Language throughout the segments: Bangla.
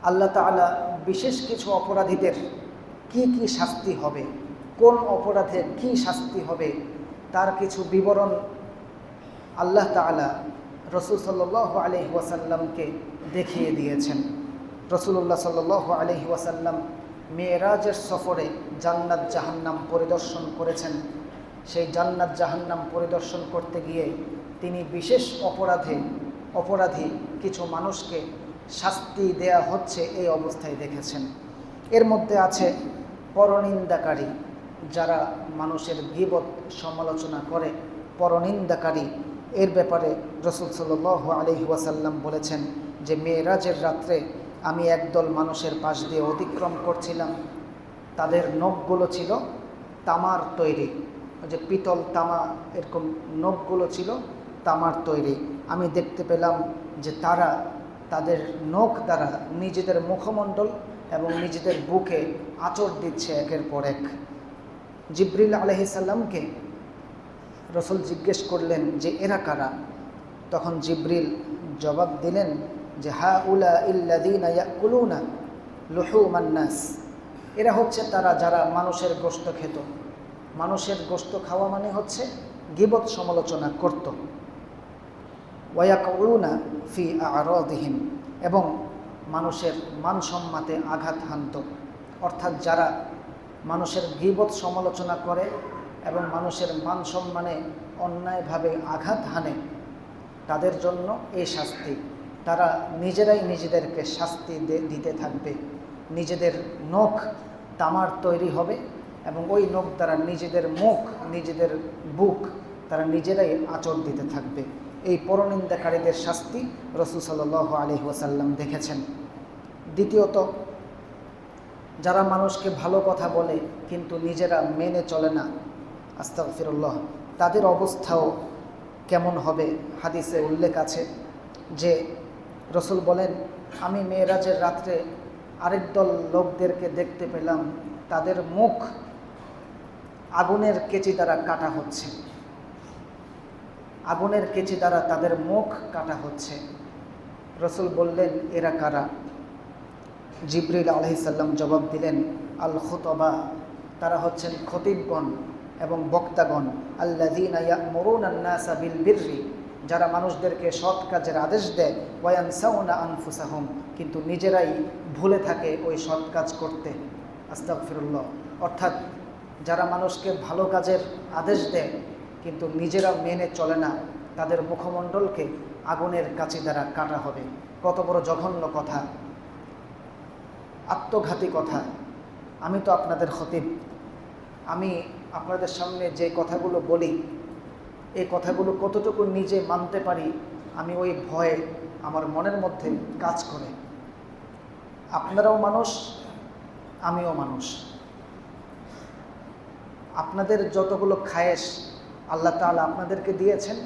আল্লাহ তাআলা বিশেষ কিছু অপরাধীদের কি কি শাস্তি হবে, কোন অপরাধে কি শাস্তি হবে, তার কিছু বিবরণ আল্লাহ তাআলা রাসূল সাল্লাল্লাহু আলাইহি ওয়াসাল্লামকে দেখিয়ে দিয়েছেন। রাসূলুল্লাহ সাল্লাল্লাহু আলাইহি ওয়াসাল্লাম মেরাজের সফরে জান্নাত জাহান্নাম পরিদর্শন করেছেন। সেই জান্নাত জাহান্নাম পরিদর্শন করতে গিয়ে তিনি বিশেষ অপরাধী কিছু মানুষকে শাস্তি দেয়া হচ্ছে এই অবস্থায় দেখেছেন। এর মধ্যে আছে পরনিন্দাকারী, যারা মানুষের গীবত সমালোচনা করে, পরনিন্দাকারী। এর ব্যাপারে রাসূল সাল্লাল্লাহু আলাইহি ওয়াসাল্লাম বলেছেন যে মেরাজের রাত্রে আমি একদল মানুষের পাশ দিয়ে অতিক্রম করছিলাম, তাদের নখগুলো ছিল তামার তৈরি, যে পিতল তামা এরকম নখগুলো ছিল তামার তৈরি। আমি দেখতে পেলাম যে তারা তাদের নখ দ্বারা নিজেদের মুখমণ্ডল এবং নিজেদের বুকে আঁচড় দিচ্ছে একের পর এক। জিবরিল আলাইহিস সালামকে রাসূল জিজ্ঞেস করলেন যে এরা কারা? তখন জিবরিল জবাব দিলেন যে হাউলা ইল্লাযীনা ইয়াকুলুনা লুহুমান নাস, এরা হচ্ছে তারা যারা মানুষের গোশত খেত। মানুষের গোশত খাওয়া মানে হচ্ছে গীবত সমালোচনা করত। ওয়ায়াকুলুনা ফি আ'রাদিহিম, এবং মানুষের মান সম্মানে আঘাত হানত। অর্থাৎ যারা মানুষের গীবত সমালোচনা করে এবং মানুষের মান সম্মানে অন্যায়ভাবে আঘাত হানে, তাদের জন্য এই শাস্তি। তারা নিজেরাই নিজেদেরকে শাস্তি দিতে থাকবে। নিজেদের নখ তামার তৈরি হবে এবং ওই নখ দ্বারা নিজেদের মুখ, নিজেদের বুক তারা নিজেরাই আঁচড় দিতে থাকবে। এই পরনিন্দাকারীদের শাস্তি রাসূল সাল্লাল্লাহু আলাইহি ওয়াসাল্লাম দেখেছেন। দ্বিতীয়ত, যারা মানুষকে ভালো কথা বলে কিন্তু নিজেরা মেনে চলে না, আস্তাগফিরুল্লাহ, তাদের অবস্থাও কেমন হবে? হাদিসে উল্লেখ আছে যে রাসূল বলেন, আমি মেরাজের রাত্রে আরেক দল লোকদেরকে দেখতে পেলাম, তাদের মুখ আগুনের কেচি দ্বারা কাটা হচ্ছে। আগুনের কেচি দ্বারা তাদের মুখ কাটা হচ্ছে। রাসূল বললেন, এরা কারা? জিবরিল আলাইহিস সালাম জবাব দিলেন, আল খুতবা, তারা হচ্ছেন খতিবগণ এবং বক্তাগণ। আল্লাযীনা ইয়া'মুরুনান নাসা বিল বিররি, যারা মানুষদেরকে সৎ কাজের আদেশ দেয়। ওয়ায়ানসাউনা আনফুসাহুম, কিন্তু নিজেরাই ভুলে থাকে ওই সৎ কাজ করতে। আস্তাগফিরুল্লাহ। অর্থাৎ যারা মানুষকে ভালো কাজের আদেশ দেয় কিন্তু নিজেরা মেনে চলে না, তাদের মুখমণ্ডলকে আগুনের কাঁচি দ্বারা কাটা হবে। কত বড় জঘন্য কথা, আত্মঘাতী কথা। আমি তো আপনাদের খতিব, আমি আপনাদের সামনে যে কথাগুলো বলি, এই কথাগুলো কতটুকু নিজে মানতে পারি, আমি ওই ভয়ে আমার মনের মধ্যে কাজ করে। আপনারাও মানুষ, আমিও মানুষ। আপনাদের যতগুলো খায়েশ আল্লাহ তাআলা আপনাদেরকে দিয়েছেন,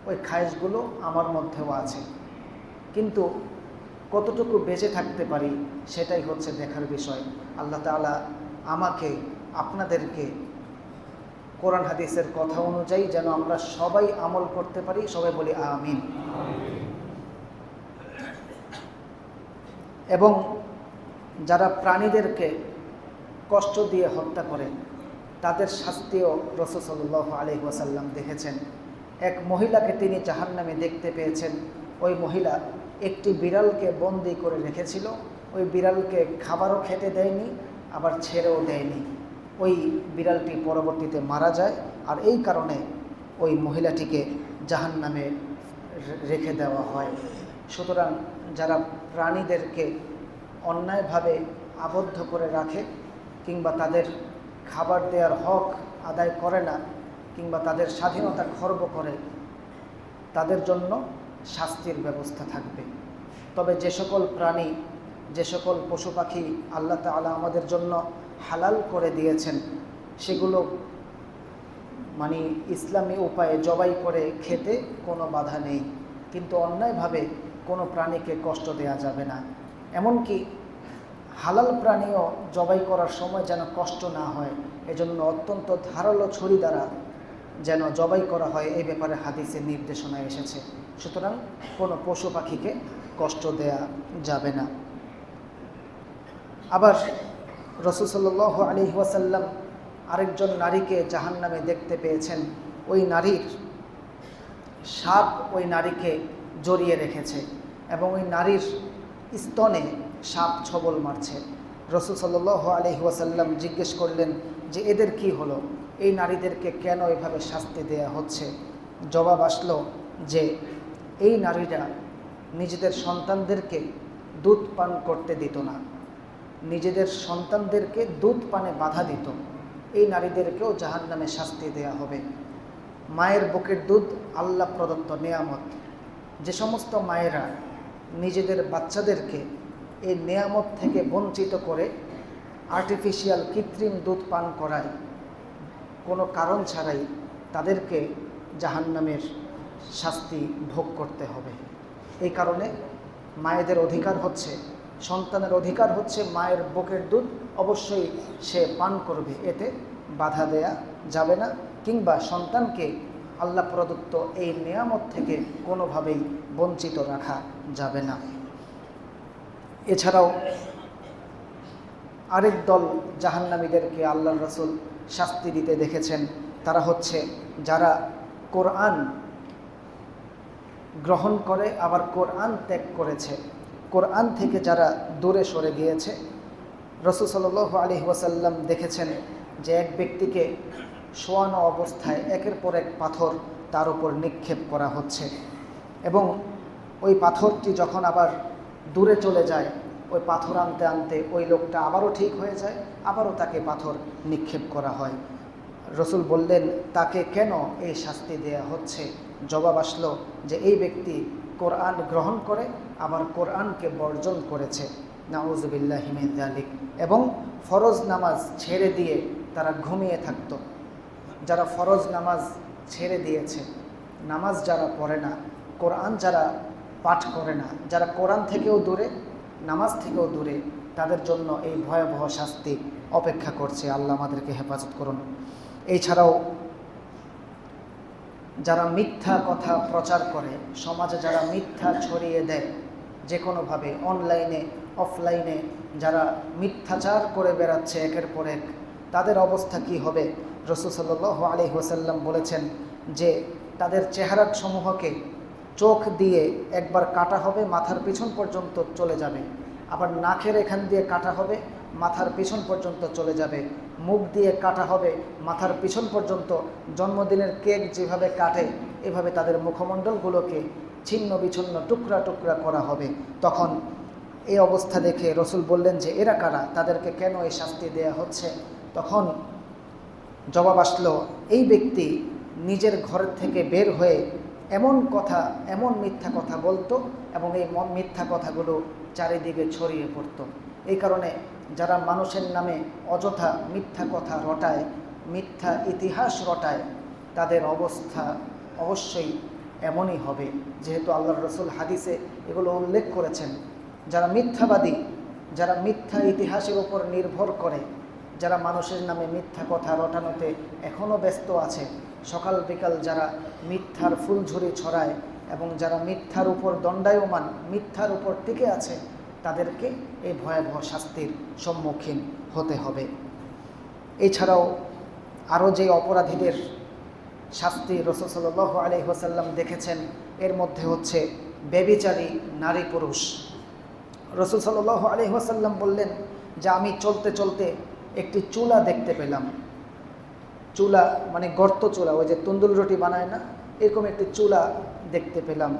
ওই খায়েশগুলো আমার মধ্যেও আছে, কিন্তু কতটুকু বেঁচে থাকতে পারি সেটাই হচ্ছে দেখার বিষয়। আল্লাহ তাআলা আমাকে, আপনাদেরকে কোরআন হাদিসের কথা অনুযায়ী যেন আমরা সবাই আমল করতে পারি। সবাই বলি আমিন। এবং যারা প্রাণীদেরকে কষ্ট দিয়ে হত্যা করে, তাদের শাস্তিও রাসূল সাল্লাল্লাহু আলাইহি ওয়াসাল্লাম দেখেছেন। এক মহিলাকে তিনি জাহান্নামে দেখতে পেয়েছেন। ওই মহিলা একটি বিড়ালকে বন্দি করে রেখেছিল। ওই বিড়ালকে খাবারও খেতে দেয়নি, আবার ছেড়েও দেয়নি। ওই বিড়ালটি পরবর্তীতে মারা যায়, আর এই কারণে ওই মহিলাটিকে জাহান্নামে রেখে দেওয়া হয়। সুতরাং যারা প্রাণীদেরকে অন্যায়ভাবে আবদ্ধ করে রাখে, কিংবা তাদের খাবার দেওয়ার হক আদায় করে না, কিংবা তাদের স্বাধীনতা খর্ব করে, তাদের জন্য শাস্তির ব্যবস্থা থাকবে। তবে যে সকল প্রাণী, যে সকল পশু পাখি আল্লাহ তাআলা আমাদের জন্য হালাল করে দিয়েছেন, সেগুলো মানে ইসলামী উপায়ে জবাই করে খেতে কোনো বাধা নেই, কিন্তু অন্যায়ভাবে কোনো প্রাণীকে কষ্ট দেয়া যাবে না। এমনকি হালাল প্রাণীও জবাই করার সময় যেন কষ্ট না হয়, এজন্য অত্যন্ত ধারালো ছুরি দ্বারা যেন জবাই করা হয়, এই ব্যাপারে হাদিসে নির্দেশনা এসেছে। সুতরাং কোনো পশু পাখিকে কষ্ট দেয়া যাবে না। আবার রাসূল সাল্লাল্লাহু আলাইহি ওয়াসাল্লাম আরেকজন নারীকে জাহান্নামে দেখতে পেয়েছেন। ওই নারীর সাপ ওই নারীকে জড়িয়ে রেখেছে এবং ওই নারীর স্তনে সাপ ছবল মারছে। রাসূল সাল্লাল্লাহু আলাইহি ওয়াসাল্লাম জিজ্ঞেস করলেন যে এদের কি হলো, এই নারীদেরকে কেন এভাবে শাস্তি দেয়া হচ্ছে? জবাব আসলো যে এই নারীরা নিজেদের সন্তানদেরকে দুধ পান করতে দিত না, নিজেদের সন্তানদেরকে দুধ পানে বাধা দিত। এই নারীদেরকেও জাহান্নামে শাস্তি দেয়া হবে। মায়ের বুকের দুধ আল্লাহ প্রদত্ত নেয়ামত। যে সমস্ত মায়েরা নিজেদের বাচ্চাদেরকে এই নেয়ামত থেকে বঞ্চিত করে আর্টিফিশিয়াল কৃত্রিম দুধ পান করায় কোনো কারণ ছাড়াই, তাদেরকে জাহান্নামের শাস্তি ভোগ করতে হবে। এই কারণে মায়েদের অধিকার হচ্ছে, সন্তানের অধিকার হচ্ছে মায়ের বুকের দুধ অবশ্যই সে পান করবে, এতে বাধা দেয়া যাবে না, কিংবা সন্তানকে আল্লাহ প্রদত্ত এই নেয়ামত থেকে কোনোভাবেই বঞ্চিত রাখা যাবে না। এছাড়াও আরেক দল জাহান্নামীদেরকে আল্লাহর রাসূল শাস্তি দিতে দেখেছেন। তারা হচ্ছে যারা কোরআন গ্রহণ করে আবার কোরআন ত্যাগ করেছে, কোরআন থেকে যারা দূরে সরে গিয়েছে। রাসূল সাল্লাল্লাহু আলাইহি ওয়াসাল্লাম দেখেছেন যে এক ব্যক্তিকে শোয়ানো অবস্থায় একের পর এক পাথর তার উপর নিক্ষেপ করা হচ্ছে এবং ওই পাথরটি যখন আবার দূরে চলে যায়, ওই পাথর আনতে আনতে ওই লোকটা আবারও ঠিক হয়ে যায়, আবারও তাকে পাথর নিক্ষেপ করা হয়। রাসূল বললেন তাকে কেন এই শাস্তি দেয়া হচ্ছে? জবাব আসলো যে এই ব্যক্তি কোরআন গ্রহণ করে আবার কোরআনকে বর্জন করেছে, নাউযুবিল্লাহি মিন যালিক, এবং ফরজ নামাজ ছেড়ে দিয়ে তারা ঘুমিয়ে থাকতো। যারা ফরজ নামাজ ছেড়ে দিয়েছে, নামাজ যারা পড়ে না, কোরআন যারা পাঠ করে না, যারা কোরআন থেকেও দূরে, নামাজ থেকেও দূরে, তাদের জন্য এই ভয়াবহ শাস্তি অপেক্ষা করছে। আল্লাহ আমাদেরকে হেফাজত করুন। এছাড়াও যারা মিথ্যা কথা প্রচার করে, সমাজে যারা মিথ্যা ছড়িয়ে দেয়, যে কোনোভাবে অনলাইনে অফলাইনে যারা মিথ্যাচার করে বেড়াচ্ছে একের পর এক, তাদের অবস্থা কি হবে? রাসূল সাল্লাল্লাহু আলাইহি ওয়াসাল্লাম বলেছেন যে তাদের চেহারা সমূহকে চোখ দিয়ে একবার কাটা হবে, মাথার পিছন পর্যন্ত চলে যাবে, আবার নাকের এখান দিয়ে কাটা হবে, মাথার পিছন পর্যন্ত চলে যাবে, মুখ দিয়ে কাটা হবে, মাথার পিছন পর্যন্ত। জন্মদিনের কেক যেভাবে কাটে, এভাবে তাদের মুখমণ্ডলগুলোকে ছিন্ন বিচ্ছিন্ন টুকরা টুকরা করা হবে। তখন এই অবস্থা দেখে রাসূল বললেন যে এরা কারা, তাদেরকে কেন এই শাস্তি দেয়া হচ্ছে? তখন জবাব আসলো এই ব্যক্তি নিজের ঘর থেকে বের হয়ে এমন কথা, এমন মিথ্যা কথা বলতো এবং এই মিথ্যা কথাগুলো চারিদিকে ছড়িয়ে পড়তো। এই কারণে যারা মানুষের নামে অযথা মিথ্যা কথা রটায়, মিথ্যা ইতিহাস রটায়, তাদের অবস্থা অবশ্যই এমনই হবে, যেহেতু আল্লাহর রাসূল হাদিসে এগুলো উল্লেখ করেছেন। যারা মিথ্যাবাদী, যারা মিথ্যা ইতিহাসের উপর নির্ভর করে, যারা মানুষের নামে মিথ্যা কথা রটানোতে এখনও ব্যস্ত আছে, সকাল বিকাল যারা মিথ্যার ফুলঝুরি ছড়ায় এবং যারা মিথ্যার উপর দণ্ডায়মান, মিথ্যার উপর টিকে আছে, তাদেরকে এই ভয়াবহ শাস্তির সম্মুখীন হতে হবে। এছাড়াও আরও যে অপরাধীদের শাস্তি রাসূল সাল্লাল্লাহু আলাইহি ওয়াসাল্লাম দেখেছেন, এর মধ্যে হচ্ছে ব্যভিচারী নারী পুরুষ। রাসূল সাল্লাল্লাহু আলাইহি ওয়াসাল্লাম বললেন যে আমি চলতে চলতে একটি চুলা দেখতে পেলাম। চুলা মানে গর্ত চুলা, ওই যে তন্দুর রুটি বানায় না, এরকম একটি চুলা দেখতে পেলাম।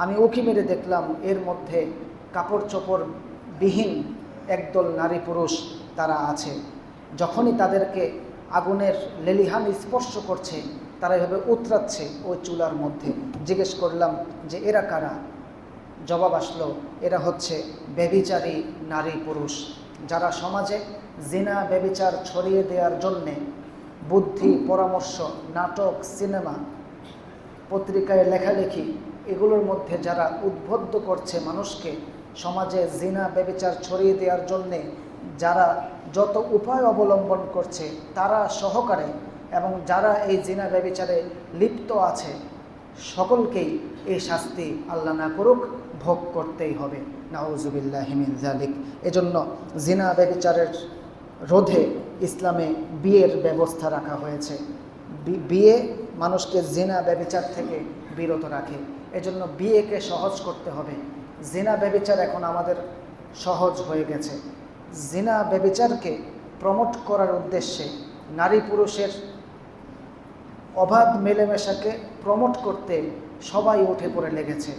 আমি উঁকি মেরে দেখলাম এর মধ্যে কাপড় চোপড় বিহীন একদল নারী পুরুষ তারা আছে। যখনই তাদেরকে আগুনের লেলিহান স্পর্শ করছে, তারা এভাবে উতরাচ্ছে ওই চুলার মধ্যে। জিজ্ঞেস করলাম যে এরা কারা? জবাব আসলো এরা হচ্ছে ব্যভিচারী নারী পুরুষ, যারা সমাজে জিনা ব্যভিচার ছড়িয়ে দেওয়ার জন্যে বুদ্ধি, পরামর্শ, নাটক, সিনেমা, পত্রিকায় লেখালেখি, এগুলোর মধ্যে যারা উদ্বুদ্ধ করছে মানুষকে সমাজে জিনা ব্যভিচার ছড়িয়ে দেওয়ার জন্যে, যারা যত উপায় অবলম্বন করছে তারা সহকারে, এবং যারা এই জিনা ব্যভিচারে লিপ্ত আছে, সকলকেই এই শাস্তি আল্লাহ না করুক ভোগ করতেই হবে। নাউজুবিল্লাহি মিন যালিক। এজন্য জিনা ব্যভিচারের রোধে ইসলামে বিয়ের ব্যবস্থা রাখা হয়েছে। বিয়ে মানুষকে জিনা ব্যভিচার থেকে বিরত রাখে। এজন্য বিয়েকে সহজ করতে হবে। জিনা ব্যভিচার এখন আমাদের সহজ হয়ে গেছে। জিনা ব্যভিচারকে প্রমোট করার উদ্দেশ্যে নারী পুরুষের অবাধ মেলামেশাকে প্রমোট করতে সবাই উঠে পড়ে লেগেছে।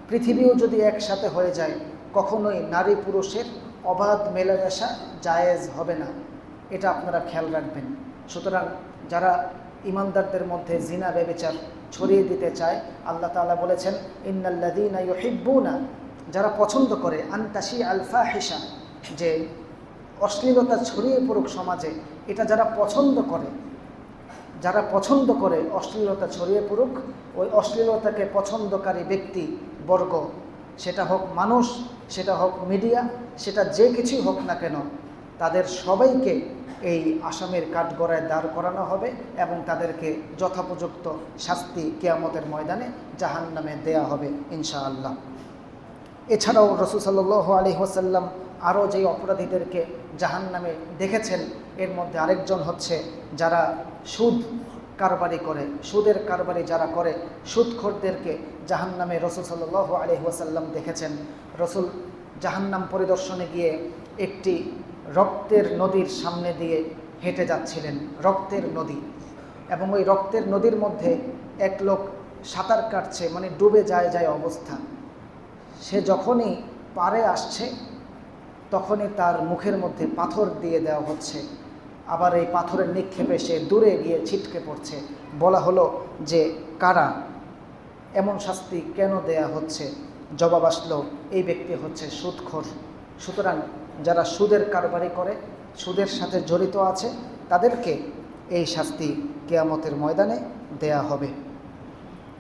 পৃথিবীও যদি একসাথে হয়ে যায়, কখনোই নারী পুরুষের অবাধ মেলামেশা জায়েজ হবে না। এটা আপনারা খেয়াল রাখবেন। সুতরাং যারা ইমানদারদের মধ্যে জিনা ব্যভিচার ছড়িয়ে দিতে চায়, আল্লাহ তাআলা বলেছেন, ইন্নাল্লাযীনা ইউহিব্বুনা, যারা পছন্দ করে, আনতাশি আল ফাহিশা, যে অশ্লীলতা ছড়িয়ে পড়ুক সমাজে, এটা যারা পছন্দ করে অশ্লীলতা ছড়িয়ে পড়ুক, ওই অশ্লীলতাকে পছন্দকারী ব্যক্তি বর্গ, সেটা হোক মানুষ, সেটা হোক মিডিয়া, সেটা যে কিছুই হোক না কেন, তাদের সবাইকে এই আসামির কাঠগড়ায় দাঁড় করানো হবে এবং তাদেরকে যথোপযুক্ত শাস্তি কিয়ামতের ময়দানে জাহান্নামে দেয়া হবে ইনশাআল্লাহ। এছাড়াও রাসূল সাল্লাল্লাহু আলাইহি ওয়াসাল্লাম আরও যেই অপরাধীদেরকে জাহান্নামে দেখেছেন, এর মধ্যে আরেকজন হচ্ছে যারা সুদ কারবারি করে। সুদের কারবারি যারা করে, সুদখোরদেরকে জাহান্নামে রাসূল সাল্লাল্লাহু আলাইহি ওয়াসাল্লাম দেখেছেন। রাসূল জাহান্নাম পরিদর্শনে গিয়ে একটি রক্তের নদীর সামনে দিয়ে হেঁটে যাচ্ছিলেন, রক্তের নদী, এবং ওই রক্তের নদীর মধ্যে এক লোক সাঁতার কাটছে, মানে ডুবে যায় অবস্থা। সে যখনই পারে আসছে, তখনই তার মুখের মধ্যে পাথর দিয়ে দেওয়া হচ্ছে। আবার এই পাথরের নিক্ষেপে সে দূরে গিয়ে ছিটকে পড়ছে। বলা হলো যে কারা, এমন শাস্তি কেন দেয়া হচ্ছে? জবাব আসলো, এই ব্যক্তি হচ্ছে সুদখোর। সুতরাং যারা সুদের কারবারি করে, সুদের সাথে জড়িত আছে, তাদেরকে এই শাস্তি কিয়ামতের ময়দানে দেয়া হবে।